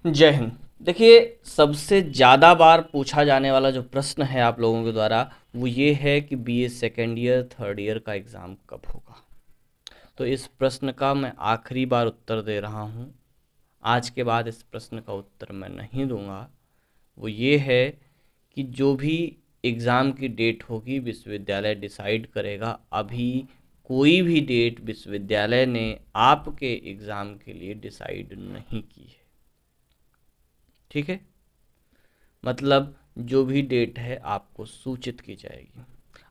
जय हिंद। देखिए, सबसे ज़्यादा बार पूछा जाने वाला जो प्रश्न है आप लोगों के द्वारा, वो ये है कि BA second year third year का एग्ज़ाम कब होगा। तो इस प्रश्न का मैं आखिरी बार उत्तर दे रहा हूँ। आज के बाद इस प्रश्न का उत्तर मैं नहीं दूंगा। वो ये है कि जो भी एग्ज़ाम की डेट होगी विश्वविद्यालय डिसाइड करेगा। अभी कोई भी डेट विश्वविद्यालय ने आपके एग्ज़ाम के लिए डिसाइड नहीं की है। ठीक है, मतलब जो भी डेट है आपको सूचित की जाएगी।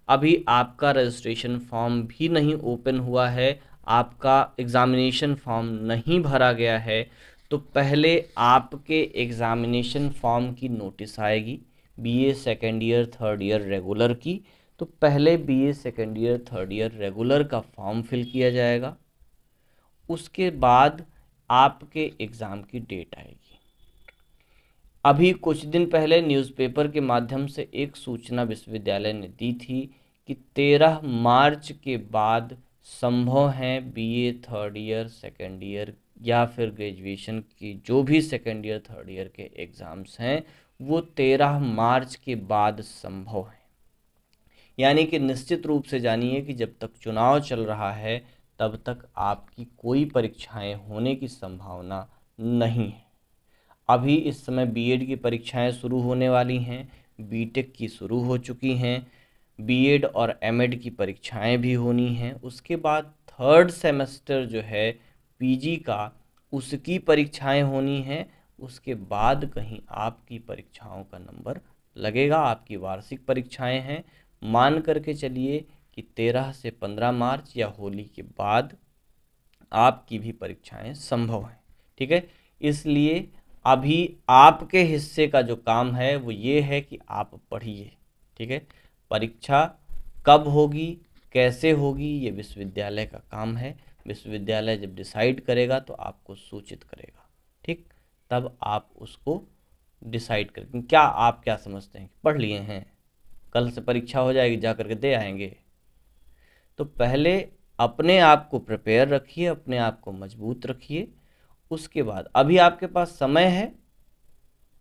अभी आपका रजिस्ट्रेशन फॉर्म भी नहीं ओपन हुआ है, आपका एग्ज़ामिनेशन फॉर्म नहीं भरा गया है। तो पहले आपके एग्ज़ामिनेशन फॉर्म की नोटिस आएगी BA second year third year regular की। तो पहले BA second year third year regular का फॉर्म फिल किया जाएगा, उसके बाद आपके एग्ज़ाम की डेट आएगी। अभी कुछ दिन पहले न्यूज़पेपर के माध्यम से एक सूचना विश्वविद्यालय ने दी थी कि 13 मार्च के बाद संभव है BA third year second year या फिर ग्रेजुएशन की जो भी सेकेंड ईयर थर्ड ईयर के एग्ज़ाम्स हैं वो 13 मार्च के बाद संभव है। यानी कि निश्चित रूप से जानिए कि जब तक चुनाव चल रहा है तब तक आपकी कोई परीक्षाएं होने की संभावना नहीं है। अभी इस समय बीएड की परीक्षाएं शुरू होने वाली हैं, बीटेक की शुरू हो चुकी हैं, बीएड और एमएड की परीक्षाएं भी होनी हैं। उसके बाद थर्ड सेमेस्टर जो है पीजी का, उसकी परीक्षाएं होनी हैं। उसके बाद कहीं आपकी परीक्षाओं का नंबर लगेगा। आपकी वार्षिक परीक्षाएं हैं। मान करके चलिए कि 13 से 15 मार्च या होली के बाद आपकी भी परीक्षाएं संभव हैं। ठीक है, इसलिए अभी आपके हिस्से का जो काम है वो ये है कि आप पढ़िए। ठीक है, परीक्षा कब होगी कैसे होगी ये विश्वविद्यालय का काम है। विश्वविद्यालय जब डिसाइड करेगा तो आपको सूचित करेगा। ठीक, तब आप उसको डिसाइड करें। क्या आप क्या समझते हैं, पढ़ लिए हैं, कल से परीक्षा हो जाएगी जा करके दे आएंगे? तो पहले अपने आप को प्रिपेयर रखिए, अपने आप को मजबूत रखिए। उसके बाद अभी आपके पास समय है,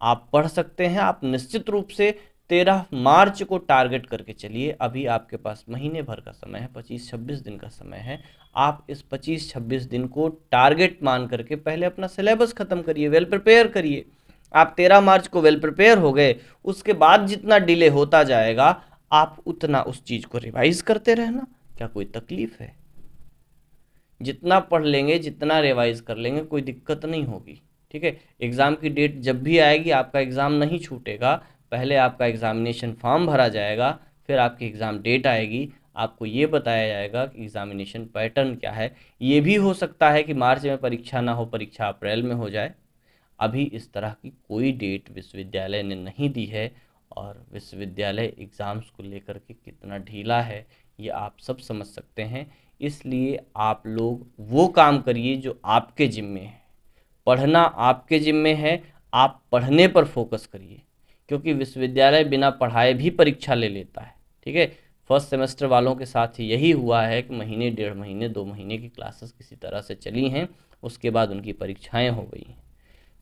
आप पढ़ सकते हैं। आप निश्चित रूप से 13 मार्च को टारगेट करके चलिए। अभी आपके पास महीने भर का समय है, 25-26 दिन का समय है। आप इस 25-26 दिन को टारगेट मान करके पहले अपना सिलेबस खत्म करिए, वेल प्रिपेयर करिए। आप 13 मार्च को वेल प्रिपेयर हो गए, उसके बाद जितना डिले होता जाएगा आप उतना उस चीज़ को रिवाइज करते रहना। क्या कोई तकलीफ है? जितना पढ़ लेंगे जितना रिवाइज कर लेंगे कोई दिक्कत नहीं होगी। ठीक है, एग्ज़ाम की डेट जब भी आएगी आपका एग्ज़ाम नहीं छूटेगा। पहले आपका एग्ज़ामिनेशन फॉर्म भरा जाएगा, फिर आपकी एग्ज़ाम डेट आएगी, आपको ये बताया जाएगा कि एग्ज़ामिनेशन पैटर्न क्या है। ये भी हो सकता है कि मार्च में परीक्षा ना हो, परीक्षा अप्रैल में हो जाए। अभी इस तरह की कोई डेट विश्वविद्यालय ने नहीं दी है। और विश्वविद्यालय एग्ज़ाम्स को लेकर के कितना ढीला है ये आप सब समझ सकते हैं। इसलिए आप लोग वो काम करिए जो आपके ज़िम्मे है। पढ़ना आपके ज़िम्मे है, आप पढ़ने पर फोकस करिए, क्योंकि विश्वविद्यालय बिना पढ़ाए भी परीक्षा ले लेता है। ठीक है, फर्स्ट सेमेस्टर वालों के साथ यही हुआ है कि महीने 1.5 महीने 2 महीने की क्लासेस किसी तरह से चली हैं, उसके बाद उनकी परीक्षाएं हो गई हैं।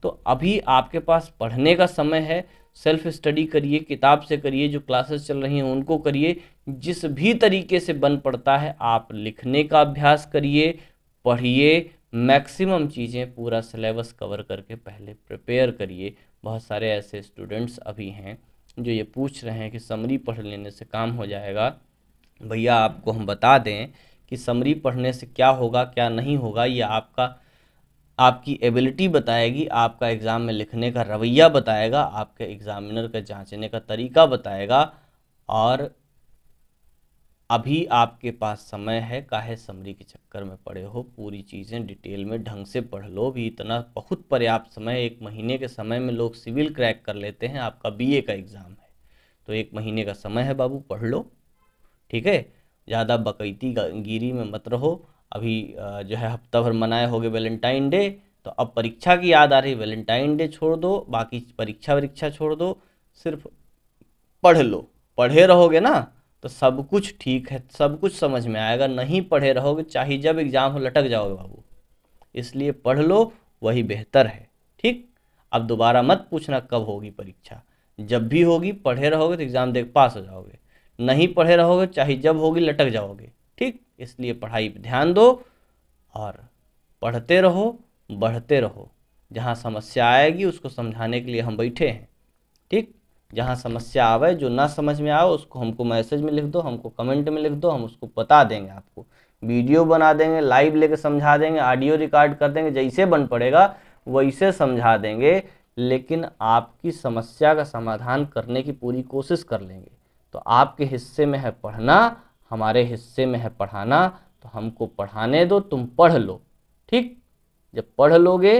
तो अभी आपके पास पढ़ने का समय है। सेल्फ स्टडी करिए, किताब से करिए, जो क्लासेस चल रही हैं उनको करिए। जिस भी तरीके से बन पड़ता है आप लिखने का अभ्यास करिए, पढ़िए। मैक्सिमम चीज़ें पूरा सिलेबस कवर करके पहले प्रिपेयर करिए। बहुत सारे ऐसे स्टूडेंट्स अभी हैं जो ये पूछ रहे हैं कि समरी पढ़ लेने से काम हो जाएगा। भैया आपको हम बता दें कि समरी पढ़ने से क्या होगा क्या नहीं होगा ये आपकी एबिलिटी बताएगी, आपका एग्ज़ाम में लिखने का रवैया बताएगा, आपके एग्ज़ामिनर का जांचने का तरीका बताएगा। और अभी आपके पास समय है, काहे समरी के चक्कर में पड़े हो, पूरी चीज़ें डिटेल में ढंग से पढ़ लो। भी इतना बहुत पर्याप्त समय, 1 महीने के समय में लोग सिविल क्रैक कर लेते हैं। आपका बीए का एग्ज़ाम है तो 1 महीने का समय है बाबू, पढ़ लो। ठीक है, ज़्यादा बकैती गिरी में मत रहो। अभी जो है हफ्ता भर मनाए होगे वैलेंटाइन डे, तो अब परीक्षा की याद आ रही, वैलेंटाइन डे छोड़ दो, बाकी परीक्षा छोड़ दो, सिर्फ पढ़ लो। पढ़े रहोगे ना तो सब कुछ ठीक है, सब कुछ समझ में आएगा। नहीं पढ़े रहोगे चाहे जब एग्ज़ाम हो लटक जाओगे बाबू। इसलिए पढ़ लो, वही बेहतर है। ठीक, अब दोबारा मत पूछना कब होगी परीक्षा, जब भी होगी पढ़े रहोगे तो एग्ज़ाम दे पास हो जाओगे, नहीं पढ़े रहोगे चाहे जब होगी लटक जाओगे। ठीक, इसलिए पढ़ाई पे ध्यान दो और पढ़ते रहो, बढ़ते रहो। जहाँ समस्या आएगी उसको समझाने के लिए हम बैठे हैं। ठीक, जहाँ समस्या आवे, जो ना समझ में आवे उसको हमको मैसेज में लिख दो, हमको कमेंट में लिख दो, हम उसको बता देंगे, आपको वीडियो बना देंगे, लाइव लेके समझा देंगे, ऑडियो रिकॉर्ड कर देंगे, जैसे बन पड़ेगा वैसे समझा देंगे, लेकिन आपकी समस्या का समाधान करने की पूरी कोशिश कर लेंगे। तो आपके हिस्से में है पढ़ना, हमारे हिस्से में है पढ़ाना, तो हमको पढ़ाने दो, तुम पढ़ लो। ठीक, जब पढ़ लोगे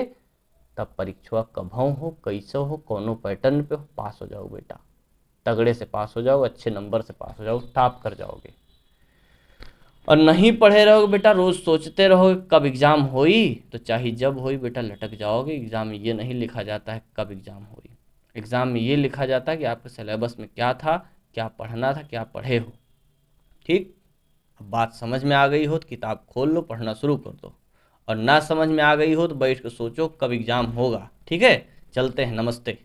तब परीक्षा कभों हो, कैसे हो, कोनो पैटर्न पे हो, पास हो जाओ बेटा, तगड़े से पास हो जाओ, अच्छे नंबर से पास हो जाओ, टॉप कर जाओगे। और नहीं पढ़े रहोगे बेटा, रोज सोचते रहोगे कब एग्जाम होई, तो चाहे जब होई बेटा लटक जाओगे। एग्जाम में ये नहीं लिखा जाता है कब एग्जाम होई, एग्जाम में ये लिखा जाता है कि आपके सिलेबस में क्या था, क्या पढ़ना था, क्या पढ़े हो। ठीक, अब बात समझ में आ गई हो तो किताब खोल लो, पढ़ना शुरू कर दो, और ना समझ में आ गई हो तो बैठ कर सोचो कब एग्जाम होगा। ठीक है, चलते हैं, नमस्ते।